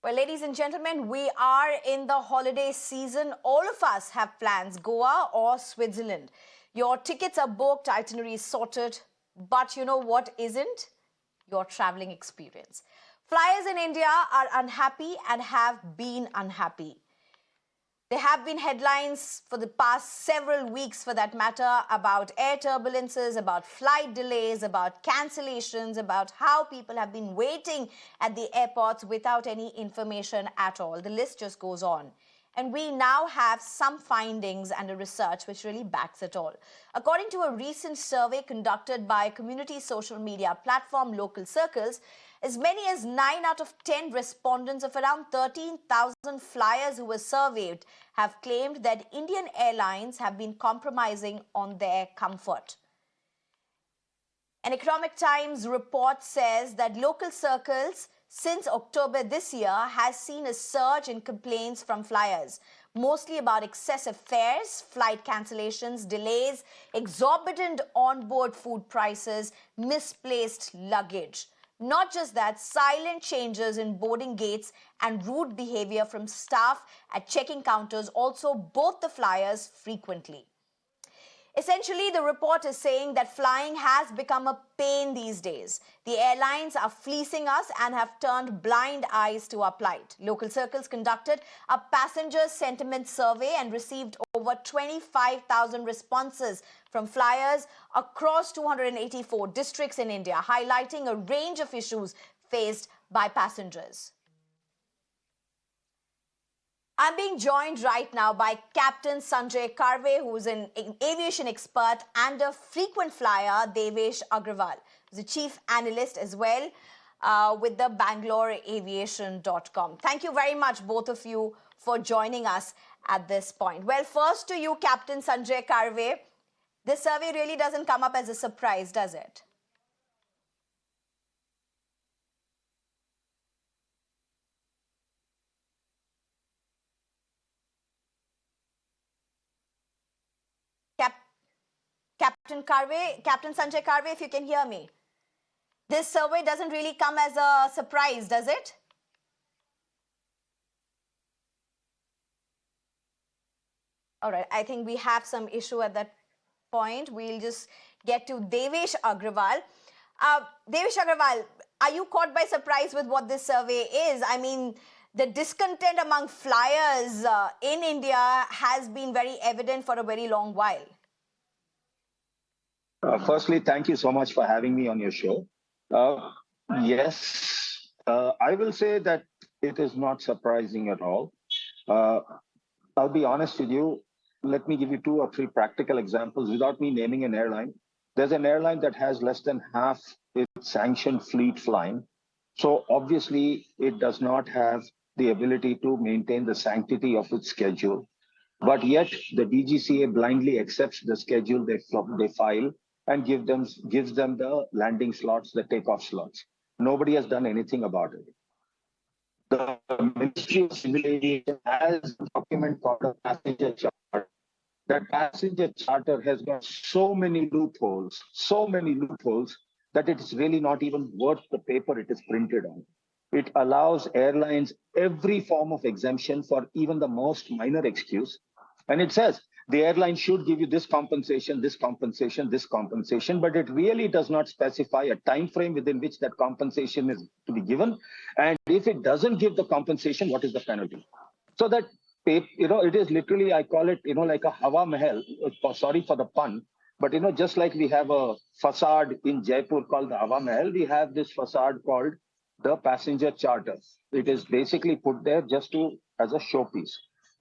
Well, ladies and gentlemen, we are in the holiday season. All of us have plans, Goa or Switzerland. Your tickets are booked, itineraries sorted, but you know what isn't? Your traveling experience. Flyers in India are unhappy and have been unhappy. There have been headlines for the past several weeks, for that matter, about air turbulences, about flight delays, about cancellations, about how people have been waiting at the airports without any information at all. The list just goes on. And we now have some findings and a research which really backs it all. According to a recent survey conducted by community social media platform Local Circles, as many as 9 out of 10 respondents of around 13,000 flyers who were surveyed have claimed that Indian Airlines have been compromising on their comfort. An Economic Times report says that Local Circles since October this year has seen a surge in complaints from flyers, mostly about excessive fares, flight cancellations, delays, exorbitant onboard food prices, misplaced luggage. Not just that, silent changes in boarding gates and rude behavior from staff at checking counters also both the flyers frequently. Essentially, the report is saying that flying has become a pain these days. The airlines are fleecing us and have turned blind eyes to our plight. Local Circles conducted a passenger sentiment survey and received over 25,000 responses from flyers across 284 districts in India, highlighting a range of issues faced by passengers. I'm being joined right now by Captain Sanjay Karve, who's an aviation expert and a frequent flyer, Devesh Agrawal, who's a chief analyst as well with the BangaloreAviation.com. Thank you very much, both of you, for joining us at this point. Well, first to you, Captain Sanjay Karve. This survey really doesn't come up as a surprise, does it? Captain Sanjay Karve, if you can hear me. This survey doesn't really come as a surprise, does it? All right, I think we have some issue at that point. We'll just get to Devesh Agrawal. Devesh Agrawal, are you caught by surprise with what this survey is? I mean, the discontent among flyers in India has been very evident for a very long while. Firstly, thank you so much for having me on your show. Yes, I will say that it is not surprising at all. Uh, I'll be honest with you. Let me give you two or three practical examples without me naming an airline. There's an airline that has less than half its sanctioned fleet flying. So obviously, it does not have the ability to maintain the sanctity of its schedule. But yet, the DGCA blindly accepts the schedule they file and gives them the landing slots, the takeoff slots. Nobody has done anything about it. The Ministry of Civil Aviation has a document called a passenger charter. That passenger charter has got so many loopholes, that it is really not even worth the paper it is printed on. It allows airlines every form of exemption for even the most minor excuse. And it says the airline should give you this compensation, this compensation, this compensation, but it really does not specify a time frame within which that compensation is to be given. And if it doesn't give the compensation, what is the penalty? So that, it is literally, I call it, like a Hawa Mahal. Sorry for the pun, but just like we have a facade in Jaipur called the Hawa Mahal, we have this facade called the passenger charter. It is basically put there just as a showpiece.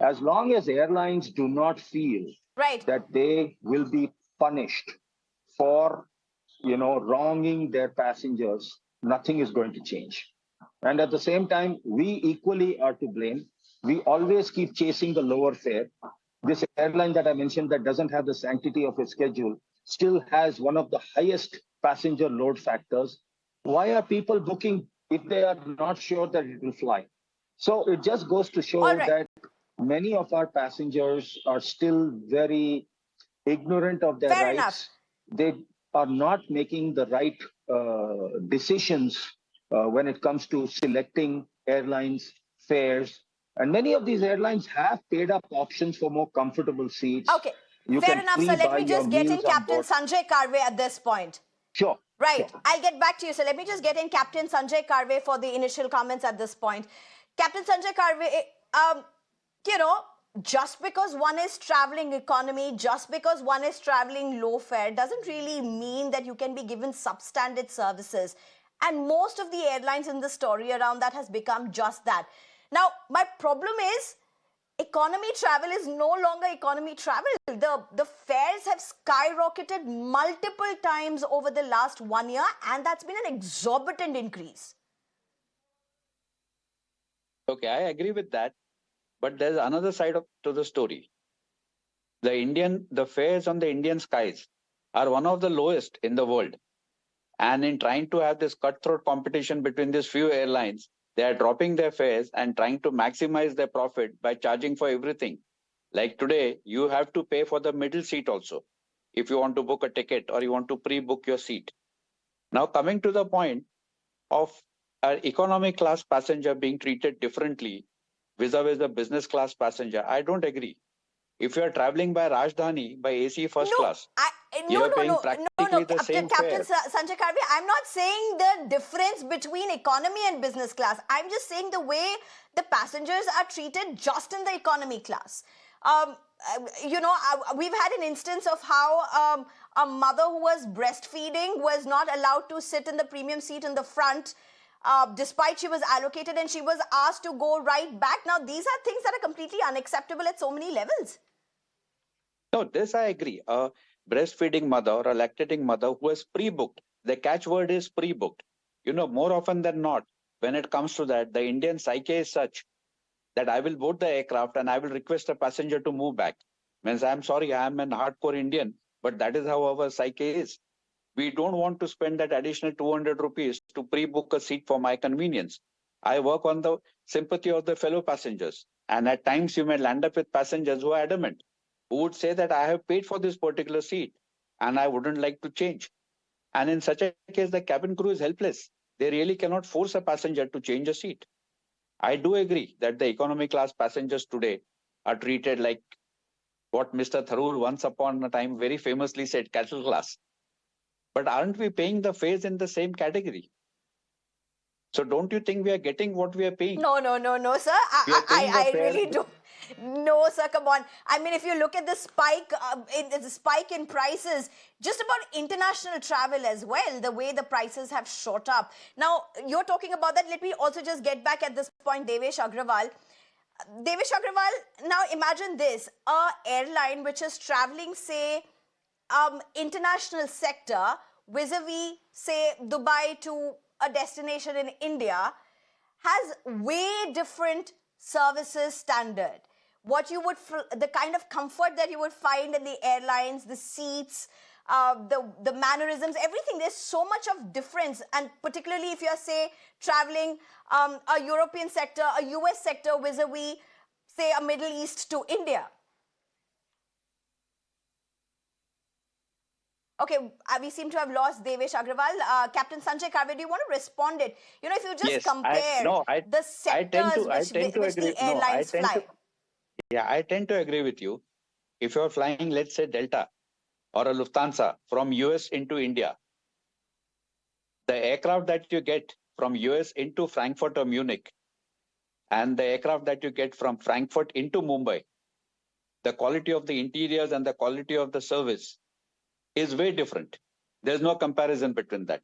As long as airlines do not feel right, that they will be punished for, wronging their passengers, nothing is going to change. And at the same time, we equally are to blame. We always keep chasing the lower fare. This airline that I mentioned that doesn't have the sanctity of its schedule still has one of the highest passenger load factors. Why are people booking if they are not sure that it will fly? So it just goes to show that many of our passengers are still very ignorant of their Fair rights. Enough. They are not making the right decisions when it comes to selecting airlines fares, and many of these airlines have paid up options for more comfortable seats. Okay, You fair can enough, sir. Let pre-buy me your just get in meals on Captain board. Sanjay Karve at this point. Sure, Right, sure. I'll get back to you. So let me just get in Captain Sanjay Karve for the initial comments at this point. Captain Sanjay Karve, you know, just because one is traveling economy, just because one is traveling low fare, doesn't really mean that you can be given substandard services. And most of the airlines in the story around that has become just that. Now, my problem is economy travel is no longer economy travel. The fares have skyrocketed multiple times over the last 1 year, and that's been an exorbitant increase. Okay, I agree with that. But there's another side to the story. The fares on the Indian skies are one of the lowest in the world. And in trying to have this cutthroat competition between these few airlines, they are dropping their fares and trying to maximize their profit by charging for everything. Like today, you have to pay for the middle seat also if you want to book a ticket or you want to pre-book your seat. Now, coming to the point of an economy class passenger being treated differently vis-a-vis the business class passenger, I don't agree. If you are traveling by Rajdhani by AC first No, class, no, you are no, paying no, no, no, practically the Captain, same fare. Sanjay Karve, I'm not saying the difference between economy and business class. I'm just saying the way the passengers are treated just in the economy class. We've had an instance of how a mother who was breastfeeding was not allowed to sit in the premium seat in the front. Despite she was allocated and she was asked to go right back. Now, these are things that are completely unacceptable at so many levels. No, this I agree. A breastfeeding mother or a lactating mother who has pre-booked, the catchword is pre-booked. More often than not, when it comes to that, the Indian psyche is such that I will board the aircraft and I will request a passenger to move back. Means I'm sorry, I am an hardcore Indian, but that is how our psyche is. We don't want to spend that additional 200 rupees to pre-book a seat for my convenience. I work on the sympathy of the fellow passengers. And at times you may land up with passengers who are adamant, who would say that I have paid for this particular seat and I wouldn't like to change. And in such a case, the cabin crew is helpless. They really cannot force a passenger to change a seat. I do agree that the economy class passengers today are treated like what Mr. Tharoor once upon a time very famously said, cattle class. But aren't we paying the fares in the same category? So don't you think we are getting what we are paying? No, sir. We are paying a I fare. really don't. No, sir, come on. I mean, if you look at the spike in prices, just about international travel as well, the way the prices have shot up. Now, you're talking about that. Let me also just get back at this point, Devesh Agrawal. Devesh Agrawal, now imagine this, a airline which is traveling, say, international sector vis-a-vis, say, Dubai to a destination in India, has way different services standard. What you would, the kind of comfort that you would find in the airlines, the seats, the mannerisms, everything. There's so much of difference, and particularly if you're, say, traveling a European sector, a US sector vis-a-vis, say, a Middle East to India. Okay, we seem to have lost Devesh Agrawal. Captain Sanjay Karve, do you want to respond it? If you just Yes, I compare no, I the I tend sectors to I which tend to agree. the No, I airlines tend to fly. I tend to agree with you. If you're flying, let's say Delta or a Lufthansa from US into India, the aircraft that you get from US into Frankfurt or Munich and the aircraft that you get from Frankfurt into Mumbai, the quality of the interiors and the quality of the service is way different. There's no comparison between that.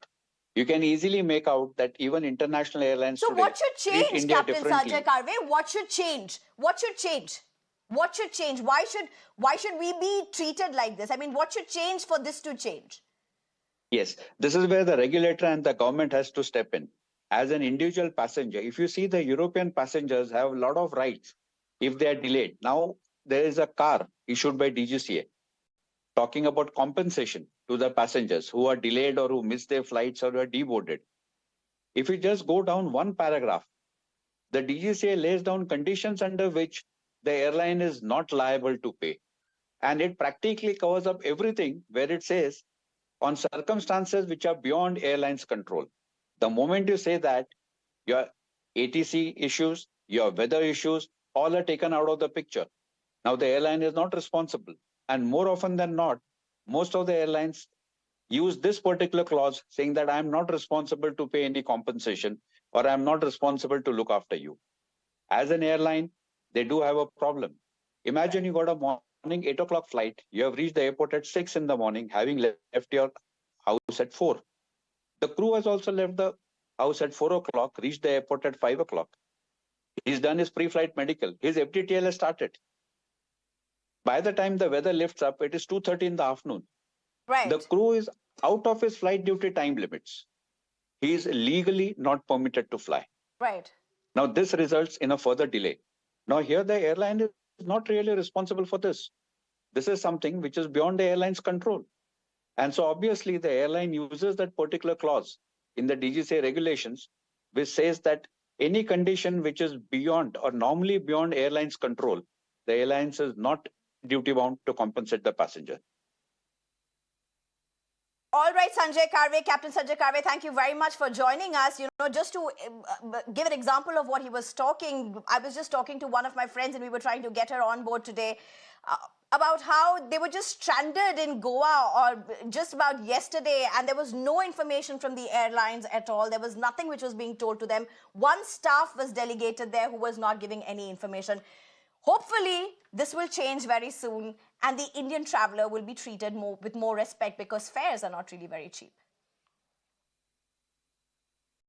You can easily make out that even international airlines So today what should treat change, India Captain Sanjay differently. Karve? What should change? What should change? What should change? Why should we be treated like this? I mean, what should change for this to change? Yes, this is where the regulator and the government has to step in. As an individual passenger, if you see the European passengers have a lot of rights if they are delayed. Now, there is a car issued by DGCA talking about compensation to the passengers who are delayed or who miss their flights or are deboarded. If you just go down one paragraph, the DGCA lays down conditions under which the airline is not liable to pay. And it practically covers up everything where it says on circumstances which are beyond airlines' control. The moment you say that, your ATC issues, your weather issues, all are taken out of the picture. Now the airline is not responsible. And more often than not, most of the airlines use this particular clause saying that I'm not responsible to pay any compensation or I'm not responsible to look after you. As an airline, they do have a problem. Imagine you got a morning 8 o'clock flight, you have reached the airport at 6 in the morning, having left your house at 4. The crew has also left the house at 4 o'clock, reached the airport at 5 o'clock. He's done his pre-flight medical. His FDTL has started. By the time the weather lifts up, it is 2:30 in the afternoon. The Right. crew is out of his flight duty time limits. He is legally not permitted to fly. Right. Now, this results in a further delay. Now, here the airline is not really responsible for this. This is something which is beyond the airline's control. And so, obviously, the airline uses that particular clause in the DGCA regulations, which says that any condition which is beyond or normally beyond airline's control, the airlines is not duty bound to compensate the passenger. All right, Sanjay Karve, Captain Sanjay Karve, thank you very much for joining us. Just to give an example of what he was talking, I was just talking to one of my friends and we were trying to get her on board today about how they were just stranded in Goa or just about yesterday, and there was no information from the airlines at all. There was nothing which was being told to them. One staff was delegated there who was not giving any information. Hopefully, this will change very soon and the Indian traveler will be treated with more respect because fares are not really very cheap.